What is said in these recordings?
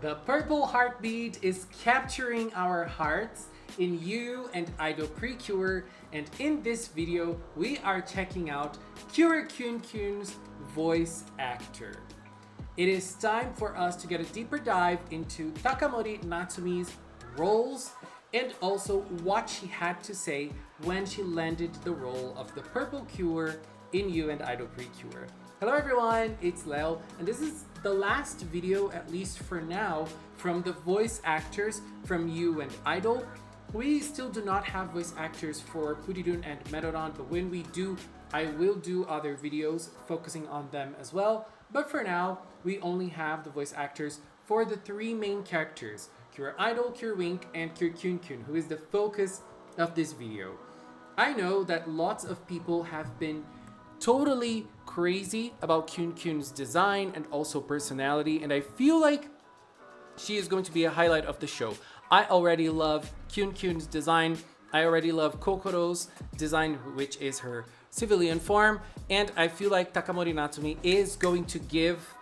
The purple heartbeat is capturing our hearts in you and Idol Precure, and in this video we are checking out Kyu Kyun Kyun's voice actor. It is time for us to get a deeper dive into Takamori Natsumi's roles and also what she had to say when she landed the role of the Purple Cure in You and Idol Precure. Hello everyone, it's Leo, and this is the last video, at least for now, from the voice actors from You and Idol. We still do not have voice actors for Puridun and Merodon, but when we do, I will do other videos focusing on them as well. But for now, we only have the voice actors for the three main characters, Kyu Idol, Kyu Wink, and Kyu Kyun Kyun, who is the focus of this video. I know that lots of people have been totally crazy about Kyun Kyun's design and also personality, and I feel like she is going to be a highlight of the show. I already love Kyun Kyun's design. I already love Kokoro's design, which is her civilian form, and I feel like Takamori Natsumi is going to give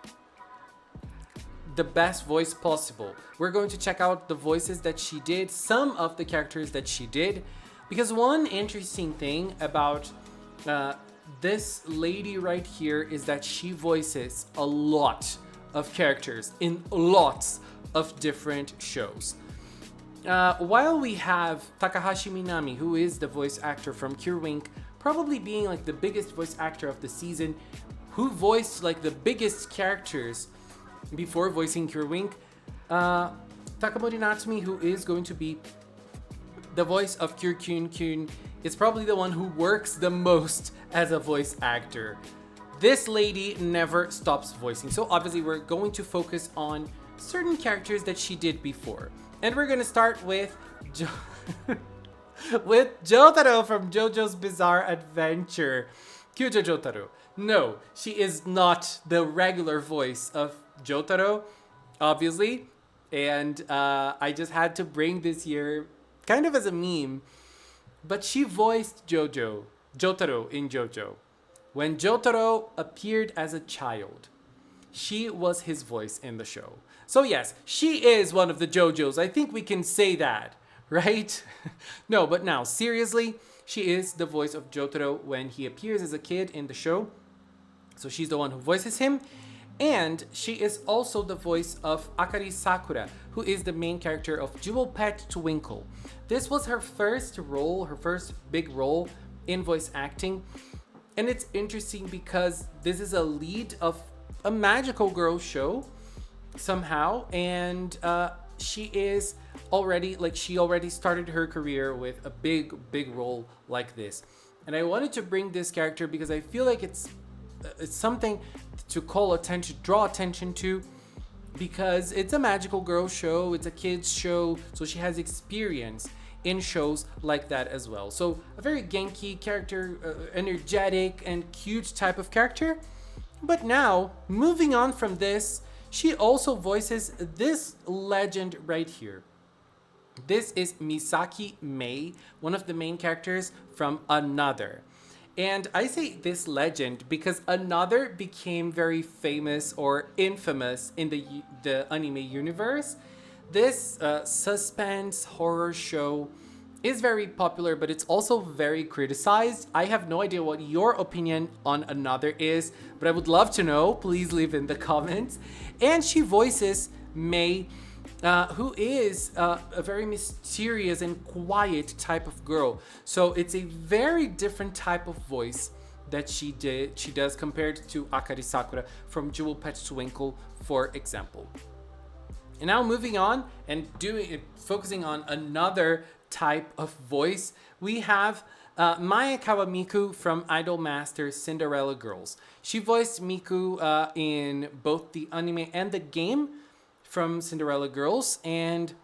the best voice possible. We're going to check out the voices that she did, some of the characters that she did, because one interesting thing about this lady right here is that she voices a lot of characters in lots of different shows. While we have Takahashi Minami, who is the voice actor from Kyu Wink, probably being like the biggest voice actor of the season, who voiced like the biggest characters before voicing Kyu Wink, Takamori Natsumi, who is going to be the voice of Kyu Kyun Kyun, is probably the one who works the most as a voice actor. This lady never stops voicing, so obviously we're going to focus on certain characters that she did before. And we're gonna start with with Jotaro from JoJo's Bizarre Adventure. Kyujo Jotaro. No, she is not the regular voice of Jotaro, obviously. And I just had to bring this here kind of as a meme. But she voiced Jotaro in JoJo. When Jotaro appeared as a child, she was his voice in the show. So yes, she is one of the JoJos. I think we can say that, right? No, but now, seriously, she is the voice of Jotaro when he appears as a kid in the show. So she's the one who voices him. And she is also the voice of Akari Sakura, who is the main character of Jewelpet Twinkle. This was her first role, her first big role in voice acting. And it's interesting because this is a lead of a magical girl show somehow. And she is already, she already started her career with a big role like this. And I wanted to bring this character because I feel like it's something to draw attention to, because it's a magical girl show, it's a kids show, so she has experience in shows like that as well. So a very Genki character, energetic and cute type of character. But now, moving on from this, she also voices this legend right here. This is Misaki Mei, one of the main characters from Another. And I say this legend because Another became very famous or infamous in the anime universe. This suspense horror show is very popular, but it's also very criticized. I have no idea what your opinion on Another is, but I would love to know. Please leave in the comments. And she voices Mei, who is a very mysterious and quiet type of girl. So it's a very different type of voice that she does compared to Akari Sakura from Jewelpet Twinkle, for example. And now moving on and focusing on another type of voice, we have Maya Kawamiku from Idol Master Cinderella Girls. She voiced Miku in both the anime and the game from Cinderella Girls, and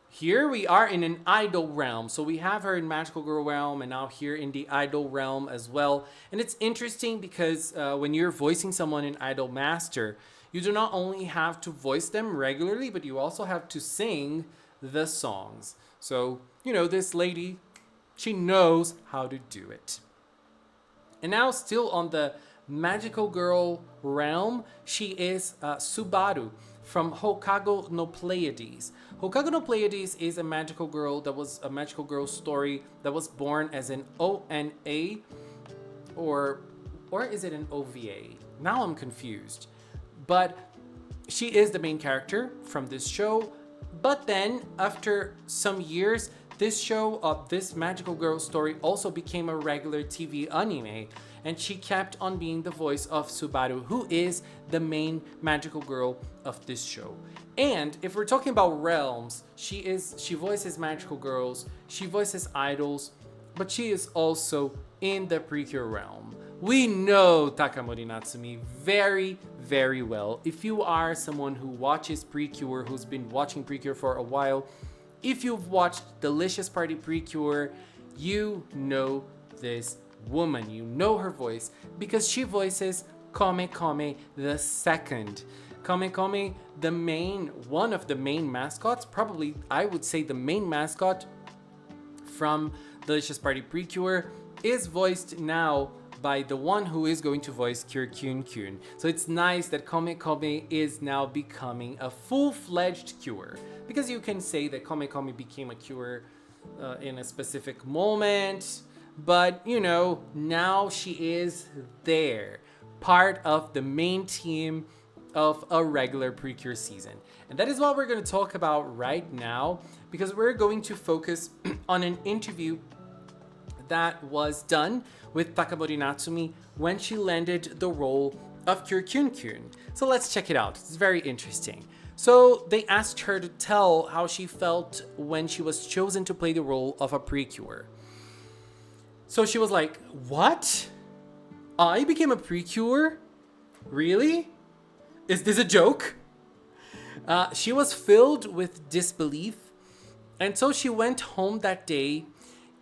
here we are in an idol realm. So we have her in Magical Girl realm and now here in the idol realm as well. And it's interesting because when you're voicing someone in Idol Master, you do not only have to voice them regularly, but you also have to sing the songs. So, this lady, she knows how to do it. And now still on the Magical Girl realm, she is Subaru from Hokago no Pleiades. Hokago no Pleiades is a magical girl that was a magical girl story that was born as an ONA, or is it an OVA? Now I'm confused. But she is the main character from this show. But then, after some years, this show of this magical girl story also became a regular TV anime, and she kept on being the voice of Subaru, who is the main magical girl of this show. And if we're talking about realms, she voices magical girls, she voices idols, but she is also in the Precure realm. We know Takamori Natsumi very, very well. If you are someone who watches Precure, who's been watching Precure for a while, if you've watched Delicious Party Precure, you know this woman. You know her voice because she voices Kome Kome the second. Kome Kome, one of the main mascots, probably I would say the main mascot from Delicious Party Precure, is voiced now by the one who is going to voice Kyun Kyun. So it's nice that Kome Kome is now becoming a full-fledged Cure, because you can say that Kome Kome became a Cure in a specific moment, but you know, now she is there, part of the main team of a regular Precure season. And that is what we're going to talk about right now, because we're going to focus on an interview that was done with Takamori Natsumi when she landed the role of Kyun Kyun. So let's check it out. It's very interesting. So they asked her to tell how she felt when she was chosen to play the role of a Precure. So she was like, "What? I became a Precure? Really? Is this a joke?" She was filled with disbelief, and so she went home that day.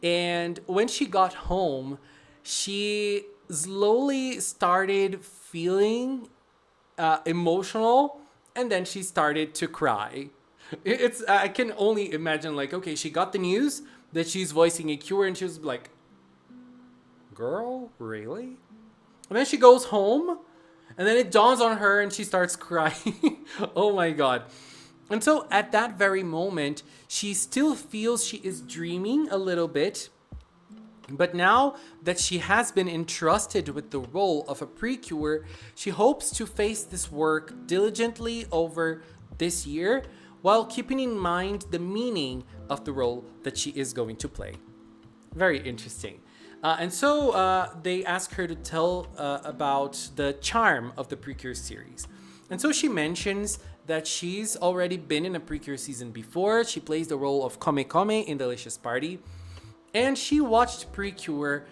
And when she got home, she slowly started feeling emotional, and then she started to cry. I can only imagine, like, okay, she got the news that she's voicing a Cure, and she was like, "Girl, really?" And then she goes home, and then it dawns on her, and she starts crying. Oh my god. And so at that very moment, she still feels she is dreaming a little bit. But now that she has been entrusted with the role of a Precure, she hopes to face this work diligently over this year, while keeping in mind the meaning of the role that she is going to play. Very interesting. And so they ask her to tell about the charm of the Precure series. And so she mentions that she's already been in a Precure season before. She plays the role of Kome Kome in Delicious Party. And she watched Precure.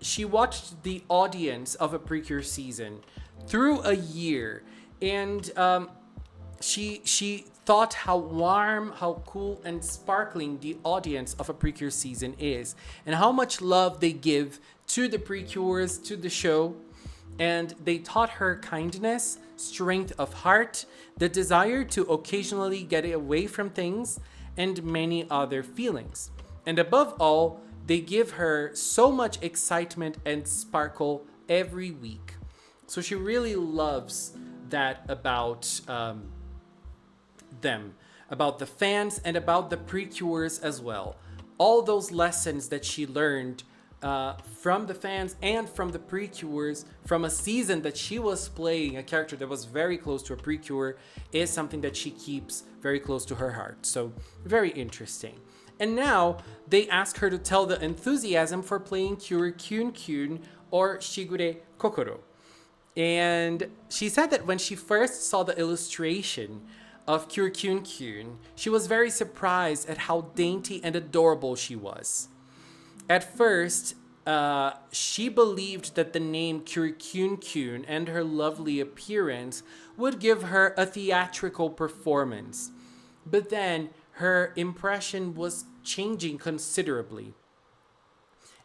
She watched the audience of a Precure season through a year. And she thought how warm, how cool, and sparkling the audience of a Precure season is, and how much love they give to the Precures, to the show. And they taught her kindness, strength of heart, the desire to occasionally get away from things, and many other feelings. And above all, they give her so much excitement and sparkle every week. So she really loves that about them, about the fans, and about the Precures as well. All those lessons that she learned from the fans and from the Precures, from a season that she was playing a character that was very close to a Precure, is something that she keeps very close to her heart. So very interesting. And now they ask her to tell the enthusiasm for playing Kyun Kyun, or Shigure Kokoro. And she said that when she first saw the illustration of Kyun Kyun, she was very surprised at how dainty and adorable she was. At first, she believed that the name Kyun Kyun and her lovely appearance would give her a theatrical performance. But then her impression was changing considerably,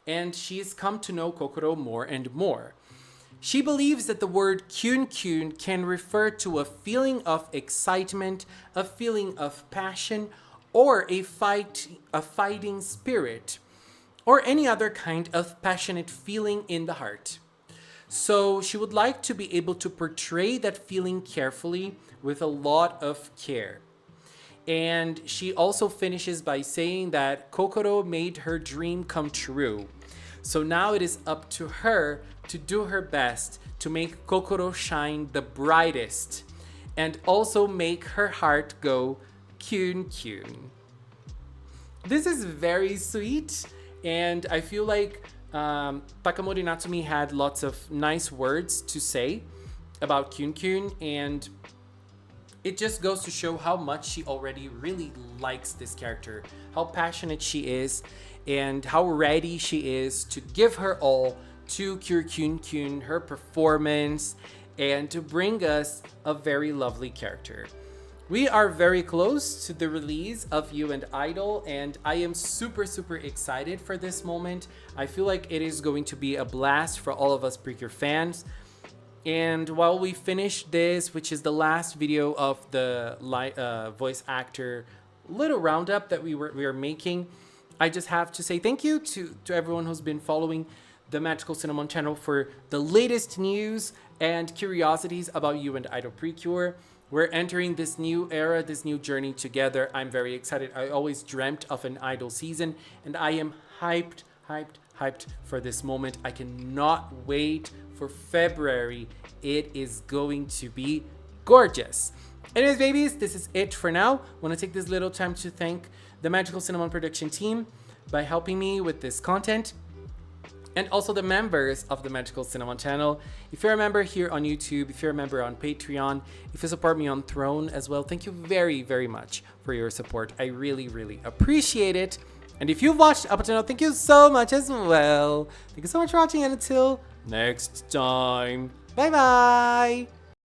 and she's come to know Kokoro more and more. She believes that the word Kyun Kyun can refer to a feeling of excitement, a feeling of passion, or a fighting spirit, or any other kind of passionate feeling in the heart. So she would like to be able to portray that feeling carefully with a lot of care. And she also finishes by saying that Kokoro made her dream come true. So now it is up to her to do her best to make Kokoro shine the brightest and also make her heart go Kyun Kyun. This is very sweet, and I feel like Takamori Natsumi had lots of nice words to say about Kyun Kyun, and it just goes to show how much she already really likes this character, how passionate she is, and how ready she is to give her all to Kyun Kyun, her performance, and to bring us a very lovely character. We are very close to the release of You and Idol, and I am super excited for this moment. I feel like it is going to be a blast for all of us Precure fans. And while we finish this, which is the last video of the voice actor little roundup that we are making, I just have to say thank you to everyone who's been following the Magical Cinnamon channel for the latest news and curiosities about You and Idol Precure. We're entering this new era, this new journey together. I'm very excited. I always dreamt of an Idol season, and I am hyped for this moment. I cannot wait for February. It is going to be gorgeous. Anyways, babies, this is it for now. I want to take this little time to thank the Magical Cinnamon production team by helping me with this content, and also the members of the Magical Cinnamon channel. If you're a member here on YouTube, if you're a member on Patreon, if you support me on Throne as well, thank you very much for your support. I really appreciate it. And if you've watched up until now, thank you so much as well. Thank you so much for watching, and until next time, bye bye.